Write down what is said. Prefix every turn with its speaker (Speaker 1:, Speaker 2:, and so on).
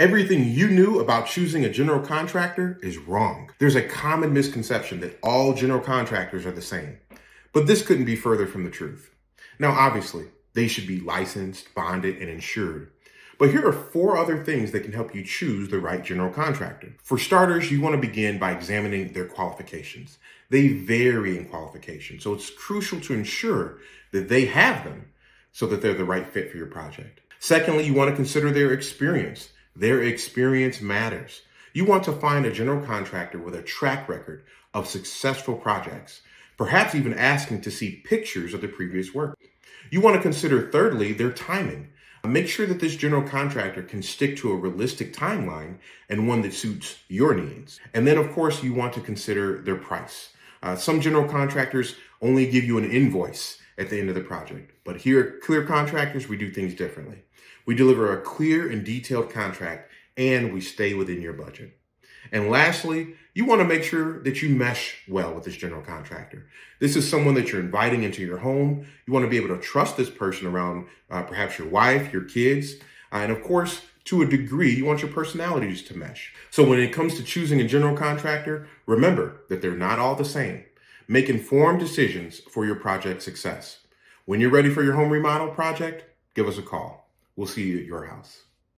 Speaker 1: Everything you knew about choosing a general contractor is wrong. There's a common misconception that all general contractors are the same, but this couldn't be further from the truth. Now, obviously, they should be licensed, bonded, and insured. But here are 4 other things that can help you choose the right general contractor. For starters, you want to begin by examining their qualifications. They vary in qualifications, so it's crucial to ensure that they have them so that they're the right fit for your project. Secondly, you want to consider their experience. Their experience matters. You want to find a general contractor with a track record of successful projects, perhaps even asking to see pictures of the previous work. You want to consider, thirdly, their timing. Make sure that this general contractor can stick to a realistic timeline and one that suits your needs. And then, of course, you want to consider their price. Some general contractors only give you an invoice at the end of the project, but here at Clear Contractors, we do things differently. We deliver a clear and detailed contract, and we stay within your budget. And lastly, you want to make sure that you mesh well with this general contractor. This is someone that you're inviting into your home. You want to be able to trust this person around perhaps your wife, your kids, and of course, to a degree, you want your personalities to mesh. So when it comes to choosing a general contractor, remember that they're not all the same. Make informed decisions for your project success. When you're ready for your home remodel project, give us a call. We'll see you at your house.